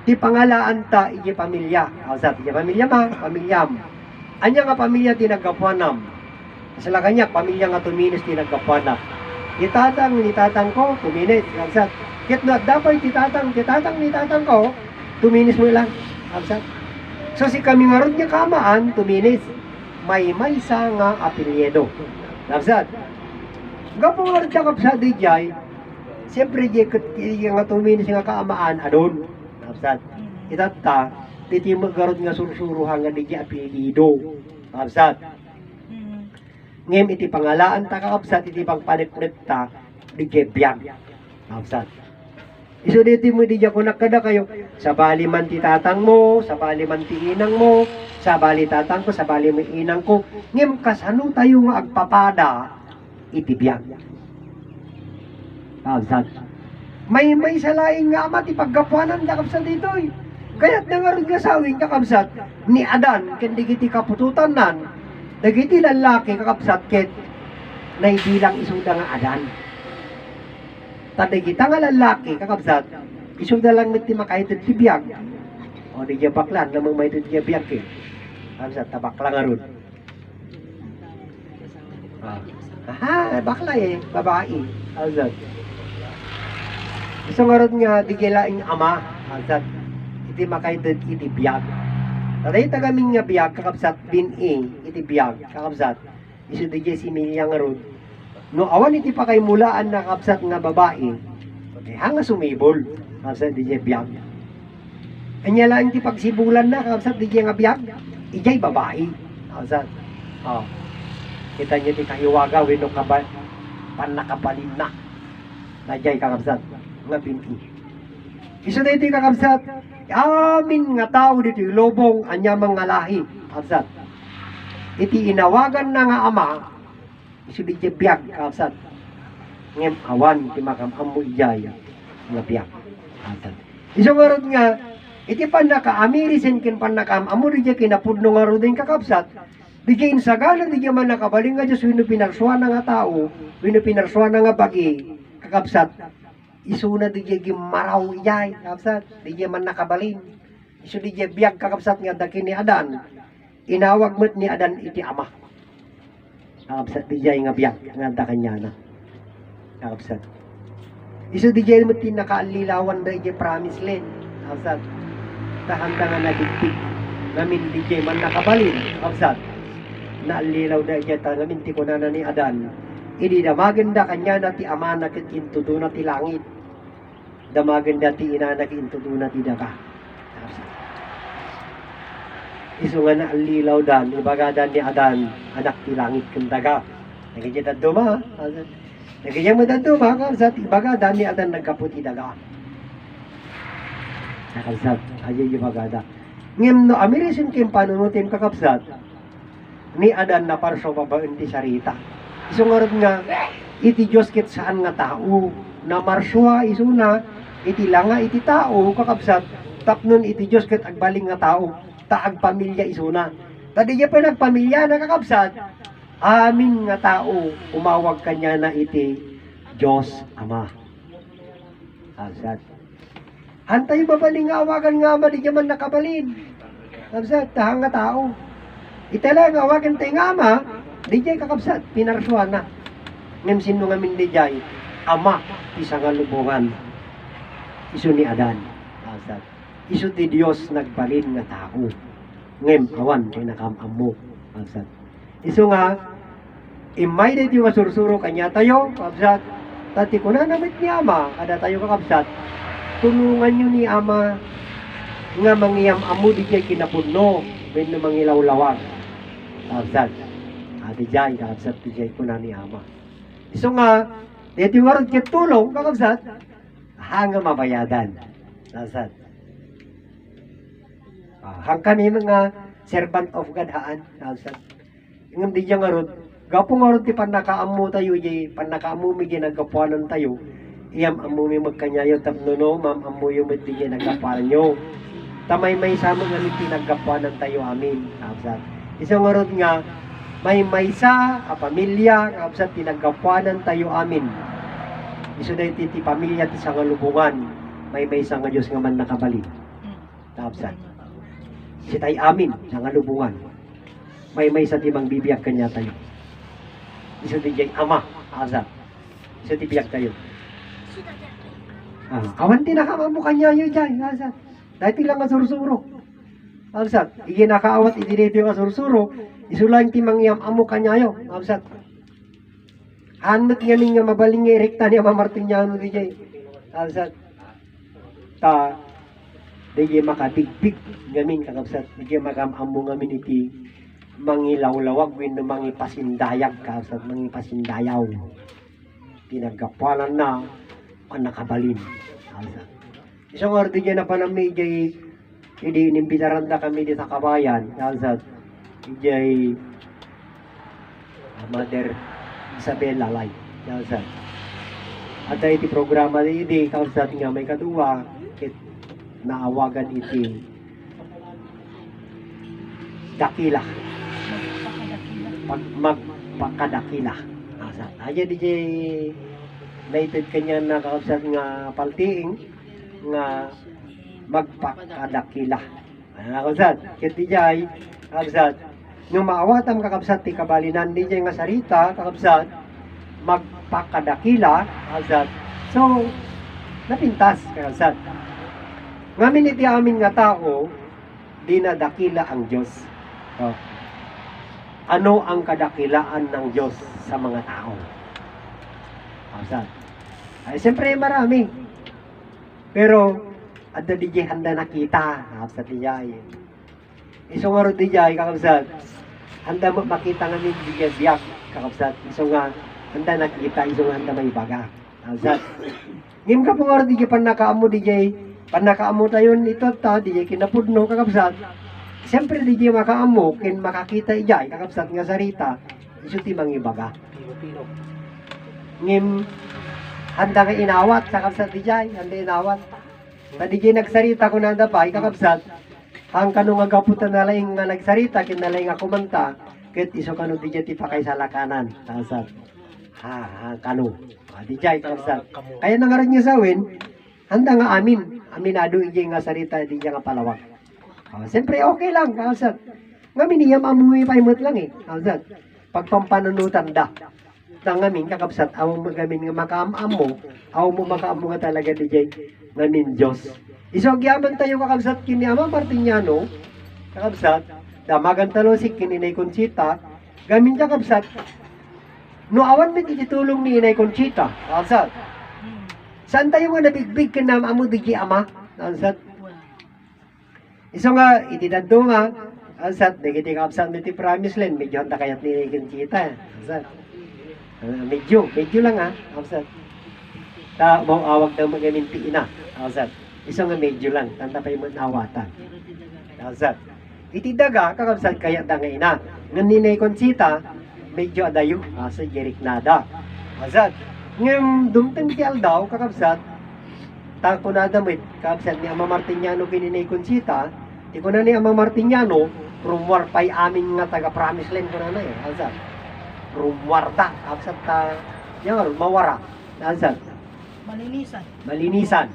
Ti pangalaan ta iya pamilya, kakabsat. Iya pamilya ma, pamilyam. Anya nga pamilya tinagkapwanam. Kasala kanya, pamilya nga tuminis tinagkapwanam. Itatang ko, tuminis. Kakabsat. Kit na dapat titatang ko, tuminis mo lang. Kakabsat. So si kami nga ron niya kamaan, tuminis. May sa nga apelyedo. Kakabsat. Gapong nga ron siya kakabsat di jay, siyempre di nga tuminis nga kaamaan, adon. Kakabsat. Itata, diti maggarod nga sursuruhan nga di jay apelyedo. Kakabsat. Ngem iti pangalaan ta kakabsat, iti pangpanit-panit ta, di biyag. Kakabsat. Iso diti mo di ko nakada kayo, sa bali man ti tatang mo, sa bali man ti inang mo, sa bali tatang ko, sa bali mo inang ko, ngem kasano tayo nga agpapada, iti biyag. Kakabsat. May sa laing nga ama, ti paggapuanan kakabsat dito eh. Kaya't nangarod nga sawing kakabsat, ni Adan, kendi kiti kapututan nan, dagiti lalaki kakabsat ket naibilang isuda nga Adan. Tadagita nga lalaki kakabsat isuda lang ti makaited ti biyag. O di baklan namang maited ti biyag ket. Kakabsat tabakla nga ron. Bakla babae. Kakabsat. Iso nga ron nga di laing ama. Kakabsat iti makaited iti biyag. Taday tagaming nga biyag kakabsat iti biyag kakabsat iso di si Milya nga rod. No awan iti pa kay mulaan na kabsat nga babae, hanga sumibol, kabsat di biyag. Anya lang iti pagsibulan na, kabsat di nga biyag, ijay babae, kabsat. Kita niyo ti kahiwaga, wino panakapalin na, najay kakabsat, nga pinti. Iso na iti kakabsat, amin nga tao dito lobong anya mga lahi, kabsat. Iti inawagan na nga ama, iso di biyag, kabsat. Ngem awan, iti makamamu ijay, nga biyag, kabsat. Iso nga rod nga, iti panaka-amirisin kin panaka-amu di kinapudno nga rod yung kakabsat, di insagala di man nakabaling nga Diyos, wino pinarswa na nga tao, wino pinarswa na nga bagi, kakabsat, isuna di maraw ijay, kakabsat, di man nakabalin, iso di biyag kakabsat nga dakin ni Adan, inawag mo't ni Adan iti ama, kakabsat di nga biyag, nga dakan niya na, kakabsat, iso di mo't tinakaalilawan da iti promise land, kakabsat, tahanda nga nadigtig, namin di man nakabalin, kakabsat, naalilaw da iti namin ti kunana ni Adan, idi damagan da kanya na ti ama na kintudo na ti langit, damagan da ti ina na kintudo na ti daga. Iso nga naalilaw dan, ibagadan ni Adan, anak ti langit ken daga. Nagigita duma, nagiging madaduma, kabsat, ibagadan ni Adan nagkaputi daga. Kakabsat, ayaw ibagada. Ngem no amirisin kim panunutin kakabsat, ni Adan na parso babaen ti sarita. Iso nga nga, iti Diyos ket saan nga tao, na marswa iso na, iti langa iti tao, kakabsat, tapnon iti Diyos ket agbaling nga tao, taag pamilya iso na. Tadi niya pa nagpamilya na kakabsat, amin nga tao, umawag kanya na iti Diyos Ama. Kakabsat. Hantay babaling nga awagan nga ama, di man nakabalin. Kakabsat, tahang nga tao. Itala nga awagan tayo nga ama, di jay kakabsat, pinarswa na. Ngem sino nga min di jay, ama, isa nga lubungan. Iso ni Adan, kakabsat. Iso ti Diyos nagbalin nga tao. Ngem, awan, kay nakamamu, kakabsat. Iso nga, imay na iti nga sursuro kanya tayo, kakabsat. Tati ko na namit ni ama, kada tayo kakabsat. Tulungan nyo ni ama, nga mangyam amu di jay kinapudno, when mangilawlawag. Kakabsat. Ati jay, kakabsat, di jay ko na ni ama. Iso nga, iti warad ket tulong, kakabsat, hanga mabayadan. Kakabsat. Hang kami mga servant of God haan. Kakabsat. Ngam di jay nga rod, gapo nga rod ti panakaamu tayo, jay panakaamu mi ginagapuanan tayo, iyam amu mi magkanyayo tapno ma'am amu yung di jay nagapuanan nyo. Tamay may sama nga mi pinagapuanan tayo amin. Kakabsat. Isang nga rod nga, may maysa, pamilya, kakabsat, tinagapuanan tayo amin. Iso na iti pamilya, ti nga lubungan, may maysa nga Diyos nga man nakabalik. Kakabsat. Si tayo amin, sa nga lubungan, may maysa ti mang bibiyag kanya tayo. Iso ti jay ama, kakabsat. Iso ti biyag tayo. Awan tinakamamu kanya yun dyan, kakabsat. Dahil lang nga sursuro. Kakabsat, iginakaawat idinito yung sursuro, isulang ti mangyam amo kanyayo, kakabsat. Hanmet nga niya mabaling nga rekta niya mamartinyano di jay, kakabsat. Ta, di jay makabigpig ngamin, kakabsat. Di jay makamamu ngamin iti mangilawlawag, wino mangipasindayag, kakabsat, mangipasindayaw. Tinagapalan na, nakabalin, kakabsat. Isang ordi dyan na panamay jay, hindi inimbitaranda kami di sa kabayan, kakabsat. Jay Mother Isabel Lalay, kakabsat. At iti programa iti, kakabsat nga may kaduwa, naawagan iti dakila. Magpakadakila. Kakabsat. Ayan di jay naitid kanya na kakabsat nga paltiing, nga magpakadakila. Kakabsat, kiti jay, kakabsat, nung maawatam kakabsat ti kabalinan di jay nga sarita, kakabsat, magpakadakila, kakabsat. So, napintas, kakabsat. Ngamin iti amin nga tao, dinadakila ang Diyos. Oh. ano ang kadakilaan ng Diyos sa mga tao. Kapsat. Ay, siyempre marami. Pero, ada DJ handa nakita. Kapsat DJ. Iso nga rin DJ, kakapsat. Handa makita nga ni DJ biyak. Kakapsat. Iso nga, handa nakita. Iso nga handa may baga. Kapsat. Ngim ka po nga rin DJ, panakaamo DJ. Panakaamo tayo ito ta, DJ kinapudno, kakapsat. Siyempre DJ makaamo, kin makakita ijay, kakapsat nga sarita. Iso timang ibaga. Ngim, handa nga inawat, kakapsat DJ, handa inawat. Na DJ nagsarita ko nanda pa, kakapsat. Ang kano nga gaputan na lang nga nagsarita, kinalay nga kumanta, kit iso kano DJ tipakay sa lakanan, kakapsat. Kano. DJ, kakapsat. Kaya na nga rin niya sawin, handa nga amin. Aminado ijay nga sarita, DJ nga palawak. Siyempre okay lang, kakapsat. Nga miniyam amoy paimot lang eh, kakapsat. Pagpampanunutan da. Ngamin, kakapsat, aw mo gamin nga makaamam mo, aw mo makaamo nga talaga DJ, ngamin Diyos. Isogyaman tayo kakapsat kini Ama Martiniano, kakapsat, damagan talo si kininay Conchita, gamin kakapsat, no awan may ititulong ni Inay Conchita, kakapsat. Saan tayo nga nabigbig ka na amo DJ Ama, kakapsat? Iso nga, itidado nga, kakapsat, nagiti kakapsat may ti promise land, medyo handa kayat ni Inay Conchita, kakapsat. Medyo lang ha, kakapsat. Ta mau awag daw magaminti ina, kakapsat. Iso nga medyo lang, tanda pa yung nawatan. Kakapsat. Itidaga, kakapsat kaya da nga ina. Ngan Ninay Conchita, medyo adayo, sa jerik nada. Kakapsat. Ngayong dumtang ti aldaw, kakapsat, tako na damit, kakapsat ni Ama Martiniano kininay Conchita, di ko na ni Ama Martiniano, rumwar pa'y aming nga taga-promise land ko na eh, kakapsat. Rumwarta, kakapsat yan, mawara, kakapsat. Malinisan.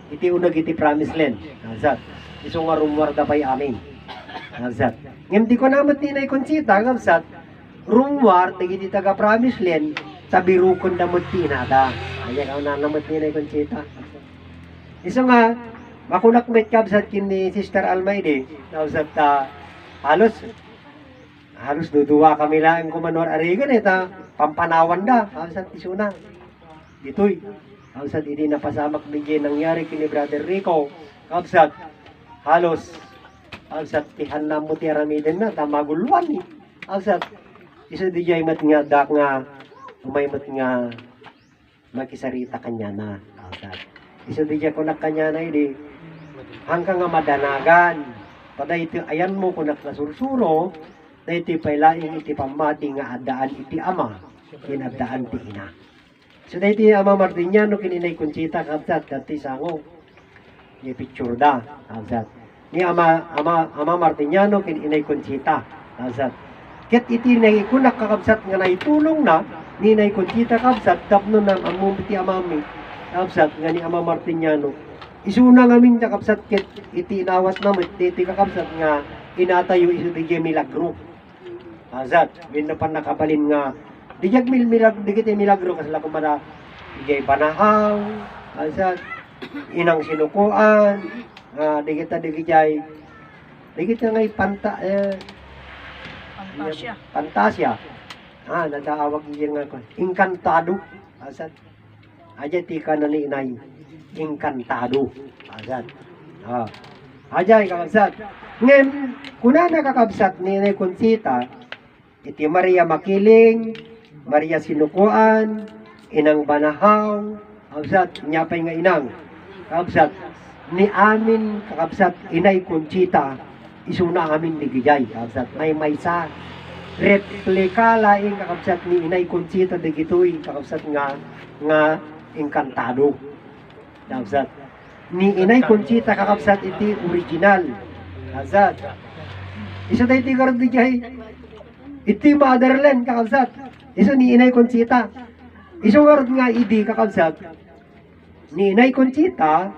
Iti unag iti promise land, kakapsat. Iso nga rumwarta pa'y amin, kakapsat. Ngayon di ko naman Ninay Conchita, kakapsat, rumwar, iti taga-promise land, sabi rukon na tinada. Ayan ka na naman Ninay Conchita. Iso nga, makunakmet kakapsat kini Sister Almayde, kakapsat halos duduwa kami lang kumanor arigan eta pampanawan da kakapsat isuna. Ditoy. Kakapsat hindi napasamak bigyan nangyari kini Brother Rico. Kakapsat halos kakapsat tihan na mo ti aramiden na tamaguluan ni. Kakapsat iso di jay mat nga dak nga umaymat nga makisarita kanya na. Kakapsat iso di jay kunak kanya na hindi hanggang nga madanagan. Pada ito ayan mo kunak na sursuro na iti pailaing iti pamati nga adaan iti Ama kinadaan ti ina. So na iti Ama Martiniano kininay Conchita kakapsat dati sango ni picture da kakapsat ni Ama Martiniano kininay Conchita kakapsat ket iti naikunak kakapsat nga naitulong na ni Inay Conchita kakapsat tapno nang amum iti amami kakapsat nga ni Ama Martiniano isuna ngamin kakapsat ket iti inawat namet iti kakapsat nga inatayo iso di milagro. Azat, yun na pa nakabalin nga dijag milagro, digit milagro kasala kumada digay banahaw, azat, inang sinukuan, digit na ngay Pantasya. Nadaawag yung nga ko. Inkantado. Azat. Aja tika na ni Inay. Inkantado. Azat. Ajay kakabsat. Ngayon, kuna nakakabsat ni Inay Conchita, iti Maria Makiling, Maria Sinukuan, Inang Banahaw, kakabsat, nyapay nga inang. Kakabsat, ni amin kakabsat Inay Conchita, isuna amin ligijay. Kakabsat, may maysa. Replika laing kakabsat ni Inay Conchita digitoy kakabsat nga inkantado. Kakabsat, ni Inay Conchita kakabsat iti original. Kakabsat, isa tayo iti kardigay. Iti motherland kakabsat. Iso ni Inay Conchita. Iso nga idi kakabsat. Ni Inay Conchita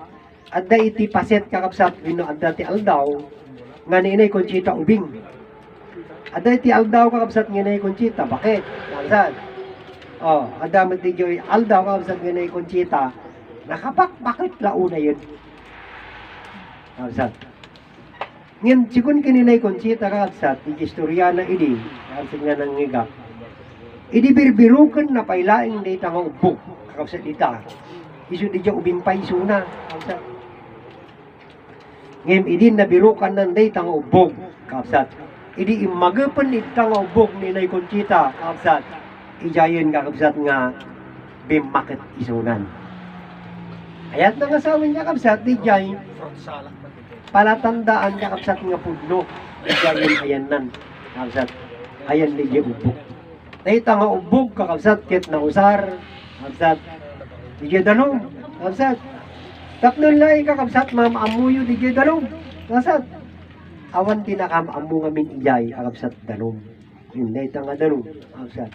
adda iti paset kakabsat wino adda ti aldaw nga ni Inay Conchita ubing. Adda iti aldaw kakabsat ni Inay Conchita. Bakit? Kakabsat. Adda mo ti joy aldaw kakabsat ni Inay Conchita. Bakit launa yun? Kakabsat. Ngem sigun kininay konsita kakabsat, di istorya na idi, kakabsat nga nang ngigak. Idi birbirukan na pailaing na itang ubog, kakabsat dita. Isu di dya ubimpay suna, kakabsat. Ngem idi nabirukan na itang ubog, kakabsat. Idi imagapan itang ubog ni inay konsita, kakabsat. Ijayon kakabsat nga bimakit isunan. Ayat na kasawin niya kakabsat, di jay palatandaan kakabsat nga pudno. Di jayon ayan kakabsat. Ayan di jay ubog. Dahita nga ubog kakabsat, kit na usar, kakabsat. Di jay dalong, kakabsat. Tapnon lang kakabsat, mamamuyo di jay dalong, kakabsat. Awan tinakamamu nga min ijay, kakabsat dalong. Yun, dahita nga dalong, kakabsat.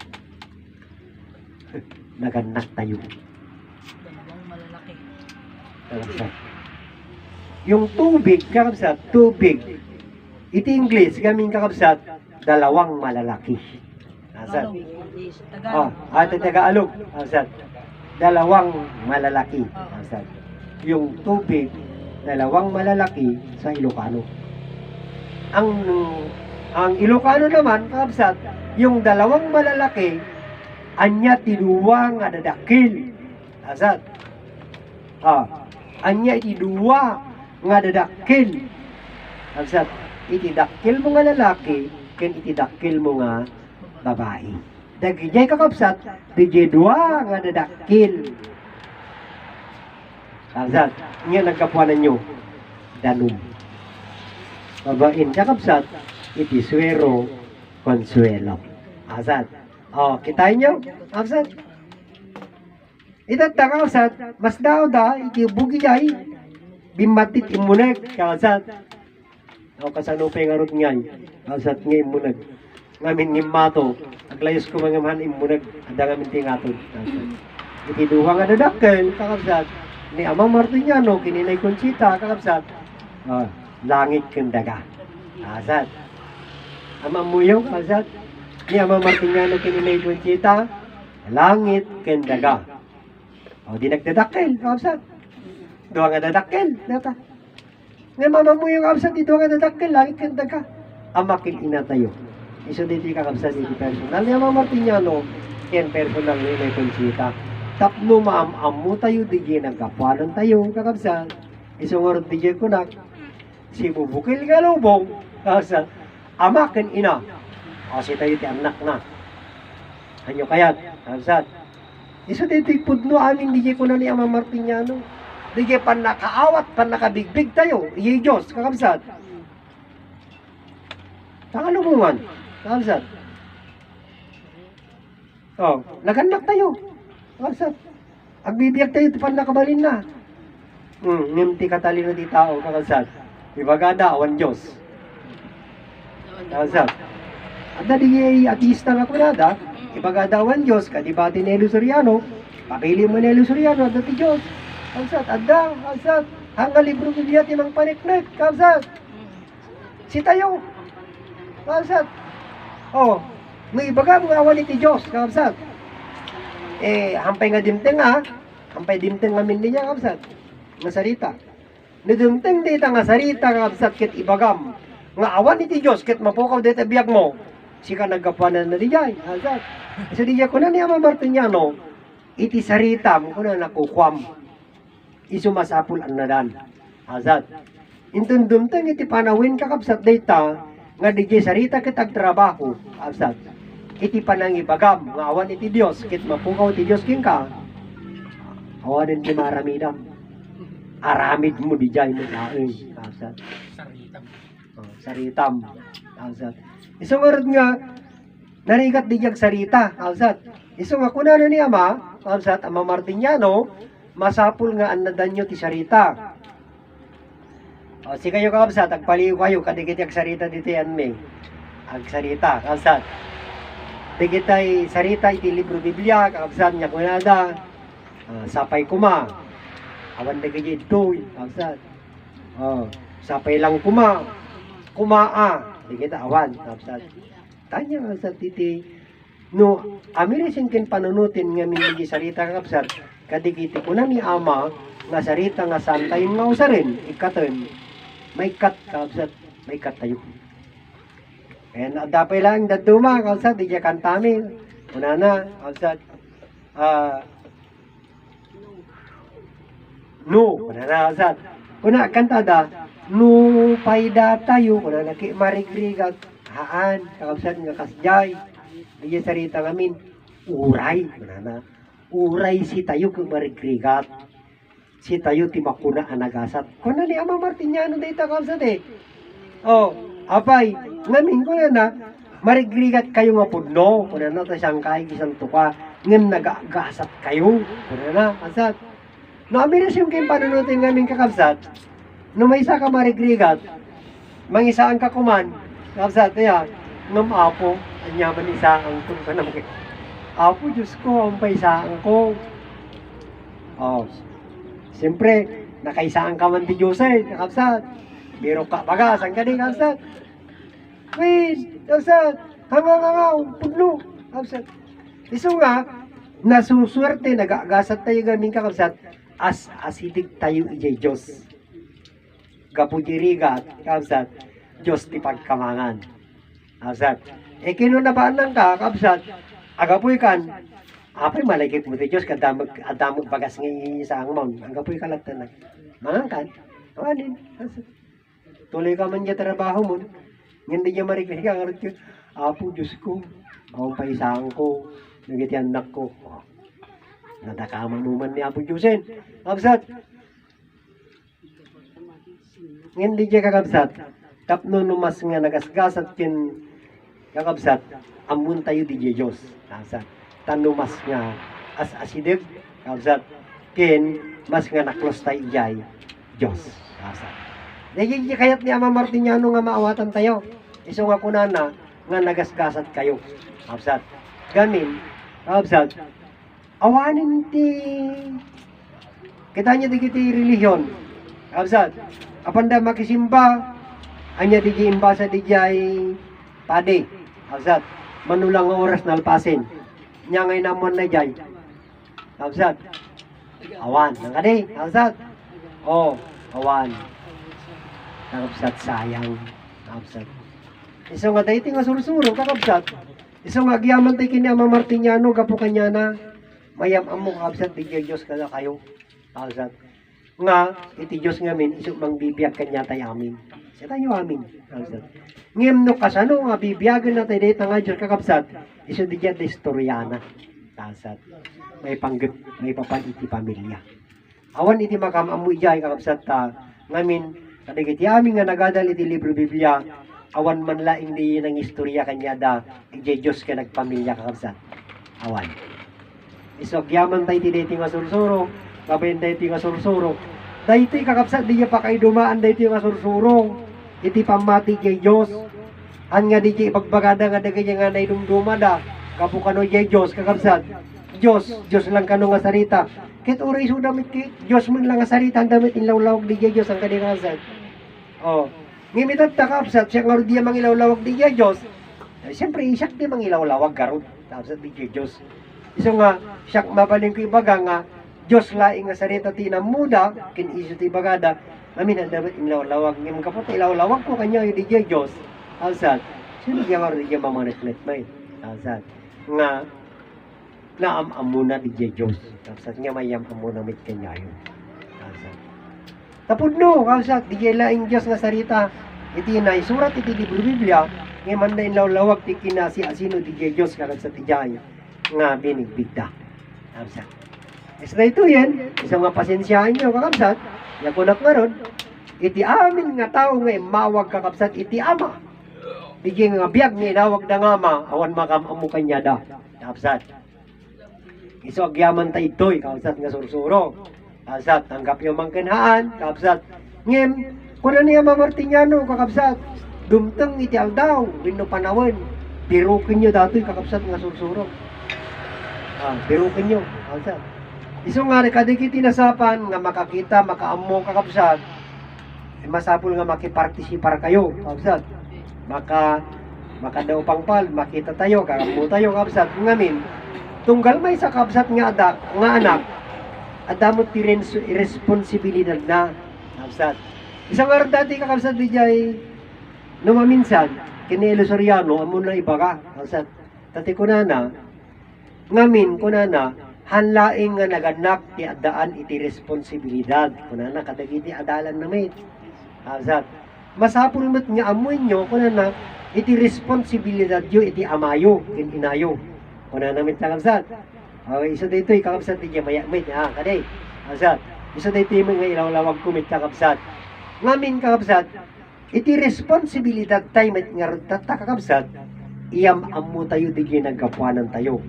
Naganak tayo. Dalawang malalaki. Kakabsat. Yung tubig, kakabsat, tubig. Iti English, gaming kakabsat, dalawang malalaki. Kakabsat. Tagalog. Tagalog. Kakabsat. Dalawang malalaki. Kakabsat. Yung tubig, dalawang malalaki sa Ilocano. Ang Ilocano naman, kakabsat, yung dalawang malalaki, anya tiduwa nga dadakil. Kakabsat. Anya tiduwa nga dadakil. Kakabsat, itidakil mo nga lalaki, ken itidakil mo nga babae. Dagijay kakabsat, dijay dua nga dadakil. Kakabsat, nga nagkapuanan nyo, danum. Babain kakabsat, iti suero, consuelo. Kakabsat, kitain nyo, kakabsat. Itat kakabsat, mas daw da, iti bugijay, bimatit imunag, kakabsat. Kasanupay nga rot ngay, kakabsat nga imunag. Ngamin ngimato, aglayos ko mga man imunag, ada ngamin tingatod. Iti duha nga dadakkel, kakabsat. Ni Amang Martiniano, kininay konsita, kakabsat. Langit kang daga. Kakabsat. Amang Muyo, kakabsat. Ni Amang Martiniano, kininay konsita, langit kang daga. Di nagdadakkel, kakabsat. Duha nga dadakkel, nata. Ngayon Amang Muyo, kakabsat, di duha nga dadakkel, langit kang daga. Amakil inatayo. Iso dito kakabsat, dito personal. Ni Amang Martiniano, yan personal ni may konsita. Tapno maam-amu tayo, di nagkapuanan tayo, kakabsat. Isungorot di kunak, si bubukil nga lubong, kakabsat. Amakin ina, kasi tayo ti anak na. Hanyo kayat, kakabsat. Iso dito pudno amin di kunan ni Amang Martiniano. Di pan nakaawat, pan nakabigbig tayo, iyay Diyos, kakabsat. Tangalubungan, kakabsat. Naganak tayo. Kakabsat. Agbibiyag tayo, pan nakabalin na. Nimti katalino di tao, kakabsat. Ibagada, awan Diyos. Kakabsat. At na di atista nga kunada, ibagada awan Diyos, kadibati ni Elo Soriano, papili mo ni Elo Soriano, at dati Diyos. Kakabsat, adda, kakabsat. Hanggang libro ko diya, timang paniknek, kakabsat. Si tayo. Kakabsat. May ibaga mga awan iti Diyos, kakabsat. Hampay nga dimteng hampay dimteng ngamin niya, kakabsat. Nga sarita. Nidimteng dita nga sarita, kakabsat, kit ibagam. Nga awan iti Diyos, kit mapukaw dita biyag mo. Sika nagkapuanan na dijay, kakabsat. So diya ko na ni Amang Martiniano, iti sarita mo ko na nakukwam. Isumasapul ang nadan. Kakabsat. Intundumteng iti panawin, kakabsat, dita, nga dijay sarita kit agtrabaho, kakabsat. Iti panang ibagam, nga awan iti Diyos, kit mapukaw iti Diyos king ka, awanin ti maramidam. Aramid mo di jay mo laing, kakabsat. Saritam. Kakabsat. Isong arad nga, narigat di jay sarita, kakabsat. Isong ako na ni Ama, kakabsat, Ama Martiniano, masapul nga anadan nyo ti sarita. Si kayo kakabsat, agpaliw kayo, kadikit yung sarita dito yan may. Agsarita, kakabsat. Digitay sarita iti libro Biblia, kakabsat niya kunada, sapay kuma, awan na kayo ito'y, kakabsat. Sapay lang kuma, kumaa, digita awan, kakabsat. Tanya kakabsat iti, no, amirisin kin panunutin nga minigi sarita kakabsat, kadikiti ko na ni Ama, nga sarita nga santayin nga usarin, ikaton, may kat kakabsat, may katayo. And dapay lang daduma kausad di siya kantami. Una na kausad no, una na kausad. Una kantada no payda tayo kuna na ki marigrigat haan kausad nga kasjay. Di siya sarita ngamin uray kuna na. Uray si tayo kung marigrigat. Si tayo ti makuna anagasat. Kuna ni Ama Martiniano data kausad eh. Oh, apay, ngamin ko na marigrigat kayo nga pudno, kuna na ta siyang kay isang tuka, ngem nagagasat kayo, kuna na, kasat. No, amiras yung kayong panunutin ngamin kakabsat, no may isa ka marigrigat, mangisaan ka kuman, kakabsat, ngam apo, anyaman isa ang tuka na mga, apo, Diyos ko, ang paisaan ko. Oh, siyempre, nakaisaan ka man di Diyos kakabsat. Biro ka bagas ang kani kapsat. Wait, kapsat. Hangaw, pudlo. Kapsat. Iso nga, nasuswerte, nagagasat tayo gaming kakapsat, as asidig tayo ijay Diyos. Gapujirigat, kapsat, Diyos ti pagkamangan. Kapsat. E kinunabaan lang ka, kapsat, agapuy kan, apay malagip mo ti Diyos, kadamag bagas ngayon sa angmon. Agapuy kalatan na. Mangan kan, awanin, kapsat. Tuloy ka man niya trabaho mo. Hindi niya marigay ka. Apo, Diyos ko. Ako paisang ko. Nagiti anak ko. Oh. Nadakaman naman ni Apo Diyosin. Kabsat. Hindi niya kakabsat. Tapno numas nga nagasgasat kin kakabsat. Amun tayo di Diyos. Kabsat. Tanumas nga as asidig. Kabsat. Kin mas nga naklos tayo ijay Diyos. Kabsat. Dahil kayat ni Ama Martiniano nga maawatan tayo. Iso nga kunana nga nagasgasat kayo. Kapsat. Gamin. Kapsat. Awanin ti. Kita niya di kiti religion. Kapsat. Apanda makisimba. Anya di imba sa di jay pade. Kapsat. Manulang oras nalpasin. Nya ngay namon na jay. Kapsat. Awan. Nang kadi. Kapsat. Oh. Awan. Kakabsat sayang. Kakabsat. Iso nga dahi nga sursuro. Kakabsat. Iso nga agyaman tayo kini Ama Martiniano. Gapo kanya na. Mayam amo kakabsat. Di Diyos ka na kayo. Kakabsat. Nga. Iti Diyos ngamin. Iso mang bibiyag kanya tayo amin. Siya tayo amin. Kakabsat. Ngem no kasano nga bibiyagan na tayo dito nga Diyos. Kakabsat. Iso di dyan de istoryana. Kakabsat. May panggit. May papan iti pamilya. Awan iti makamamu ijay. Kakabsat. Ngamin. Kadagiti amin nga nagadal iti libro Biblia, awan man laing di ng istorya kanya da, iti Diyos ka nagpamilya kakabsat. Awan. Isog yaman tayo ti dati nga sursuro, kabayin tayo ti nga sursuro. Dahito kakabsat, di niya pa kayo dumaan dahito nga sursuro. Iti pamati kay Diyos. Han nga di niya ipagbagada nga dagay nga na idumduma da, kapu kano jay Diyos kakabsat. Diyos lang kano nga sarita. Kit uri iso damit ki, Diyos mo lang nga sarita, ang damit inlawlawag di jay Diyos ang kanikasat. Oh, ngimitat takapsat siya nga diya mangilawlawag di jay Diyos. Siyempre isak di mangilawlawag garot. Tapos di jay Diyos. Iso nga siya mabaling ko ibaga nga Diyos laing nga sarita tinamuda kin iso ti bagada. Amin ang dapat inlawlawag ngim kapot ilawlawag ko kanya di jay Diyos. Tapos sino diya nga di jay mamanetlet may. Tapos nga naam-am muna di jay Diyos. Tapos nga mayam muna mit kanya yun. Tapudno, kapsat, di jay laing Diyos nga sarita. Iti na isurat iti libro Biblia, ngayon man na inlawlawag ti kinasi asino di jay Diyos kakabsat ti jay nga binigbigda. Kapsat. Isa ito yan, isang nga pasensyahan nyo kakabsat, yakunak nga ron, iti amin nga tao nga mawag kakabsat iti ama. Di jay nga biyag nga inawag na nga ama, awan makamamu kanya da. Kapsat. Iso agyaman ta ito'y, kapsat nga sursuro. Kapsat, tanggap yung mangkinhaan, kapsat. Ngem, kuna niya Ama Martiniano, kakapsat. Dumtang iti aldaw, wino panawin. Pirukin nyo dato'y kakapsat nga sursuro. Pirukin nyo, kapsat. Iso nga, kadikit tinasapan, nga makakita, makaamo kakapsat. Masapul nga makipartisipar kayo, kapsat. Makadaw pangpal, makita tayo, kakamo tayo, kapsat. Ngamin, tunggal may sa kapsat nga anak, adamot ti responsibilidad na kapsat. Isang araw dati kakapsat di jay No maminsan, kini Ilusoriano, amo na iba ka. Sa tati ko na, ngamin ko na, hanlaing nga naganak ti adaan iti responsibilidad. Kunana, kadagiti adalan na may. Sa masapul mo't nga amoy nyo, kunana, iti responsibilidad yo, iti amayo, kin inayo. Kunana, may kakabsat. Okay, isa dito, kakabsat, iti mayakmit, kaday. Kakabsat. Isa dito yung mga ilawlawag kumit kakabsat. Ngamin kakabsat, iti responsibilidad tayo met nga tatakakabsat, iyam amu tayo digay nagkapuanan tayo.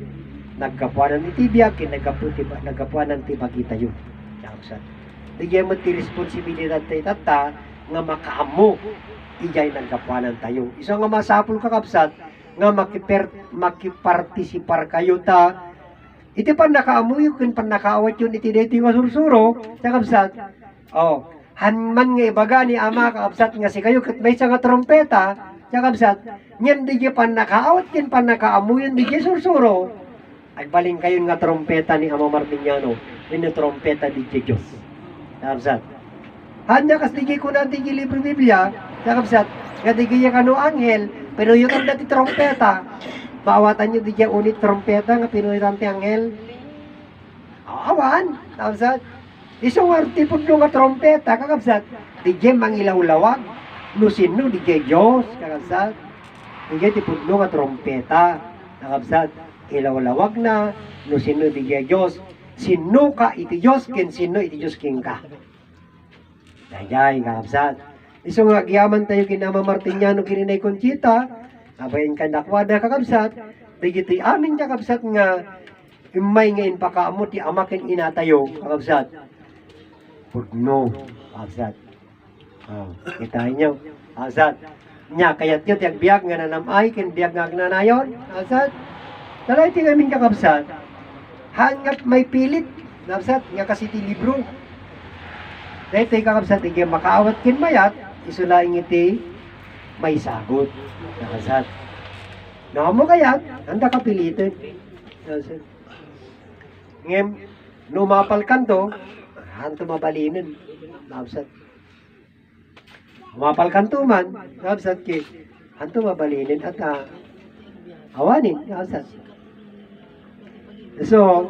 Nagkapuanan iti biyak, nagkapuanan ti bagi tayo. Kakabsat. Digay mo ti responsibilidad tayo tata, nga makaamu, ijay nagkapuanan tayo. Isa nga masapul kakabsat, nga makipartisipar kayo ta, iti pan nakaamuyo, kun pan nakaawat yun, iti dito nga sursuro, kakabsat, hanman nga ibaga ni ama kakabsat nga si kayo, kat may isa nga trompeta, kakabsat, nyan di pan nakaawat yun, pan nakaamuyo, di sursuro, ay baling kayo nga trompeta ni Ama Martiniano, yun yung trompeta di Diyos, kakabsat. Hanya kas di ko natin yung libro Biblia, kakabsat, nga di kano anghel, pero yung ang dati trompeta, paawatan nyo di kaya unit trompeta nga pinuwitan ti anghel. Awan, kakabsat. Isang artipod nga trompeta, kakabsat. Di kaya mangilawlawag. Lusino, di kaya Diyos, kakabsat. Di kaya tipod nga trompeta, kakabsat. Ilawlawag na, lusino, di kaya Diyos. Sino ka iti Diyos, ken sino iti Diyos king ka. Dayay, kakabsat. Isang agyaman tayo kinama Martiniano kininay Conchita, abayin ka nakwada kakabsat, digiti amin kakabsat nga, imay ngayon pakaamo ti amakin inatayo, kakabsat. Pudno, kakabsat. Kita nyo, kakabsat. Nya, kayat yun, tiyag biyag nga nanamay, kin biyag nga nanayon, kakabsat. Talay ti ngamin kakabsat, hangat may pilit, kakabsat, nga kasi ti libro. Dahil tayo kakabsat, igi makaawat kin mayat, isulaing iti may sagot. Nakasat. Namo kaya, handa kapilitin. Ngem, numapal kanto, hanto mabalinin. Nakasat. Numapal kanto man, nakasat ki, hanto mabalinin at awanin. Nakasat. So,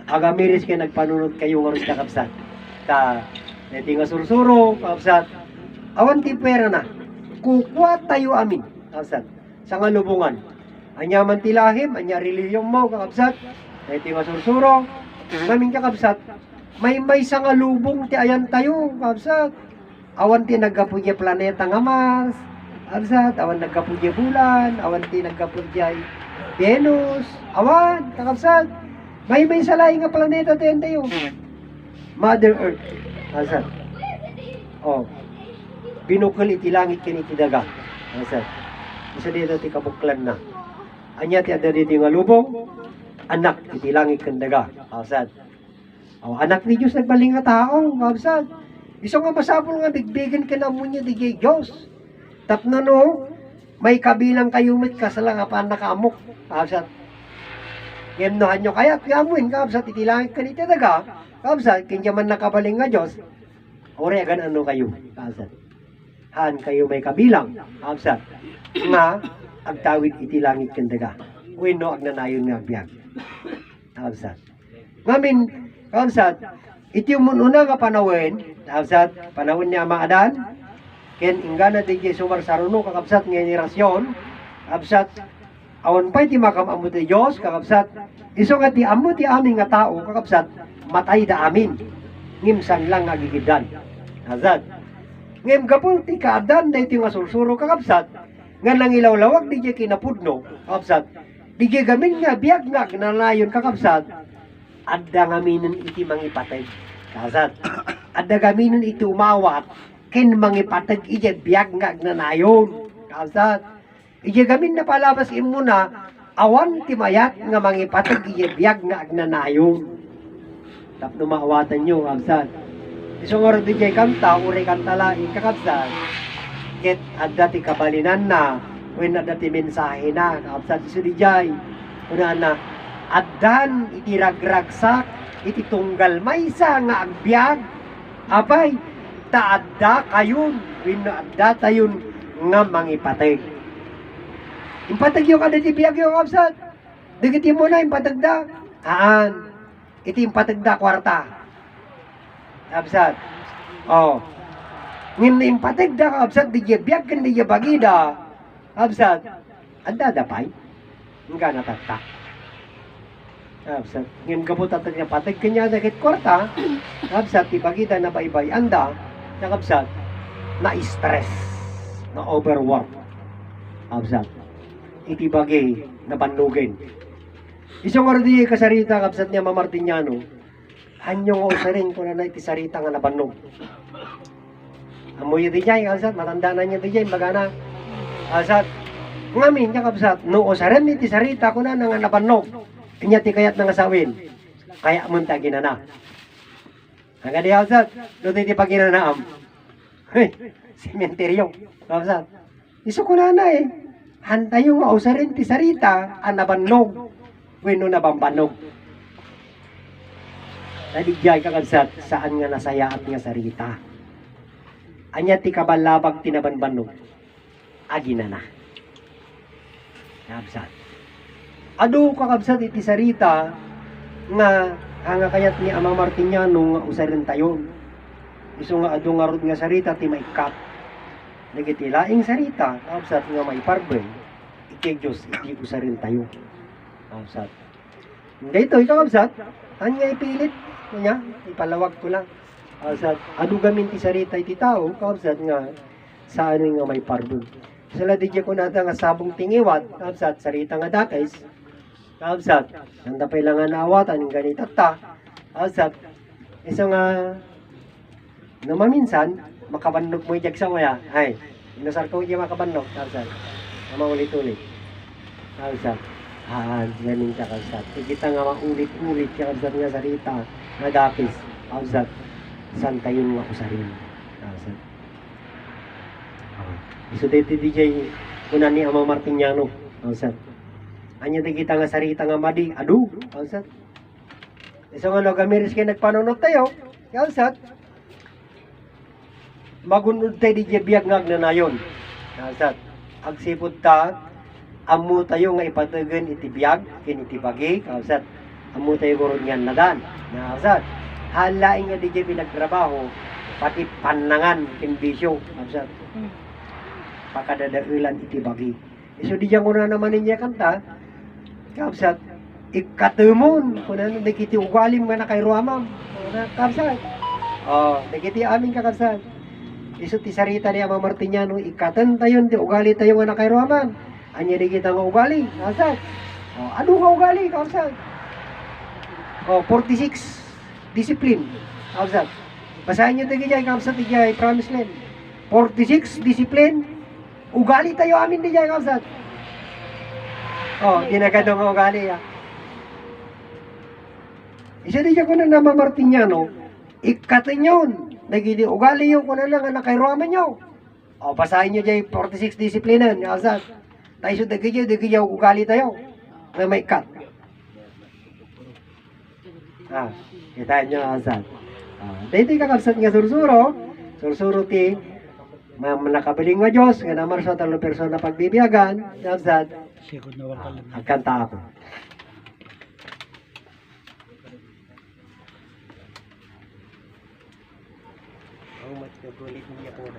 agamiris kayo nagpanunod kayo nga rin nakapsat. Neti nga sursuro, nakapsat. Awan ti pera na. Kukuha tayo amin. Kakabsat. Sa nga lubungan. Anya man tilahim, anya reliyong mo, kakabsat. Neti nga sursuro. Ngamin kakabsat. May sa nga lubong ti ayan tayo, kakabsat. Awan ti nagkapudya planeta nga Mars. Kakabsat. Awan nagkapudya bulan. Awan ti nagkapudya Venus. Awan, kakabsat. May sa laing nga planeta ti ayan tayo. Mother Earth. Kakabsat. Binukal iti langit kiniti daga. Asad. Isa dito ti kabuklan na. Anya ti ada dito nga lubong. Anak iti langit ken daga. Asad. Anak ni Diyos nagbaling nga tao. Asad. Iso nga masapol nga bigbigan ka na mo niya di kay Diyos. Tapno no, may kabilang kayumit ka sa lang apan nakaamok. Asad. Ngem nyo kaya amuin kapsat iti langit kaniti daga. Kapsat kinja man nakabaling nga Diyos. Ore agan ano kayo. Asad. Han kayo may kabilang, kapsat, nga agtawid iti langit kendaga. Wino ag nanayon nga agbyag. Kapsat. Ngamin, kapsat, iti umununa nga panawin, kapsat, panawin ni Ama Adan, ken ingana di sumar saruno kakapsat nga generasyon, kapsat, awan pa iti makamamu ti Diyos, kakapsat, iso nga ti amu ti aming nga tao, kakapsat, matay da amin, ngimsan lang agigidan. Kapsat. Ngem gapon ti kaadan na iti nga sursuro kakabsat, nga nangilawlawag di jay kinapudno, kakabsat, di jay gamin nga biyag nga nanayon kakabsat, adda ngaminan iti mangipatay, kakabsat, adda gaminan iti umawat, ken mangipatag iti biyag nga nanayon, kakabsat, iti gamin na palabas imuna, awan ti mayat nga mangipatag iti biyag nga nanayon. Tapno maawatan nyo, kakabsat. Isungor di jay kanta, uri kanta laing kakabsat. Ket adda ti kabalinan na, when adda ti mensahe na, kakabsat iso di jay. Una na, addan iti ragragsak, iti tunggal maysa nga agbyag. Abay, taadda kayon, when adda tayon nga mangipatig. Impatag yung kada di biyag yung absat. Digiti mo na impatag da. Haan. Iti impatag da kwarta. Absat. Oh. Ngim na impatag da absat di biyag kan di bagida. Absat. Anda dapay. Nga natatak. Absat. Ngim kabut at niya patag kanya dakit kwarta. Absat ti bagida na baybay anda. Nakabsat. Na stress. Na overwork. Absat. Iti bagay na banlugin. Isang ordi kasarita kapsat niya Mamartiniano, anyong usarin ko na iti sarita nga nabannog. Amoy di jay kapsat, matanda na niya di jay, magana. Kapsat, ngamin niya kapsat, no usarin iti sarita ko na nga nabannog. Kanya ti kayat nga sawin, kaya munta ginana. Hanggang di kapsat, no iti paginanaam. Sementeryo, kapsat. Iso ko na eh. Hanta yung mausarin ti sarita ang nabannog wino nabambanog. Naligay kakansat saan nga nasayaat nga sarita. Anya ti kabalabag tinabanbanog. Agina na. Kabsat. Ado kakabsat iti sarita nga hanga kayat ni Amang Martiniano nga usarin tayo. Iso nga ado nga rod nga sarita ti maikat. Nagitilaing sarita, kapsat nga may parbeng, iti Diyos, iti usarin tayo. Kapsat. Hindi ito, ikaw kapsat, han nga ipilit, kanya, ipalawag ko lang. Kapsat, ano gamin ti sarita iti tao, kapsat nga, saan nga may parbeng. Sala di ko nata nga sabong tingiwat, kapsat, sarita nga dakais, kapsat, nanda pa ilang nga naawatan, yung ganit ta, kapsat, isa nga, namaminsan, makabannog mo yung sa maya. Ay, inasar ko yung makabannog. Kalsat. Maulit-ulit. Kalsat. Ganin ka kalsat. Kita nga maulit-ulit ka kalsat nga sarita. Nagapis. Kalsat. Santa yun nga usarin. Kalsat. Iso dito DJ, kunan ni Amang Martiniano. Kalsat. Anya di kita nga sarita nga madi. Adu. Kalsat. Iso nga nagamiris kayo nagpanunod tayo. Kalsat. Magunod tayo di biyag nga nayon. Nasat, agsipod ta, amu tayo nga ipatagan iti biyag, kiniti bagi, kasat, amu tayo gurun nga nadan. Nasat, halaing nga di pinagtrabaho, pati panangan, kinbisyo, kasat, pakadadailan iti bagi. So di dyan ko na naman niya kanta, kasat, ikatumon, kung ano, nakiti ugalim nga na kay Ruamam, kasat, nakiti aming kakasat. Iso ti sarita ni Amang Martiniano, ikatan tayo, di ugali tayo nga nakairuaman. Anya di kita nga ugali, kasat. Ano nga ugali, kasat? 46, discipline, kasat. Basahin nyo tayo dyan, kasat, di dyan, promise land. 46, discipline, ugali tayo amin di dyan, kasat. Ginagado nga ugali, Isa di dyan ko na Amang Martiniano, ikatan yun. Nagili ugali yung kuna lang na nakairuaman nyo. Basahin nyo dyan 46 disiplinan. Asad. Tayo sa dagigyaw ugali tayo. Na may cut. Kita nyo asad. Dito kakabsat nga sursuro. Sursuro ti nakabiling nga Diyos. Nga naman sa talong persona pagbibiyagan. Asad. Agkanta ako. Umat ka kulit niya po na.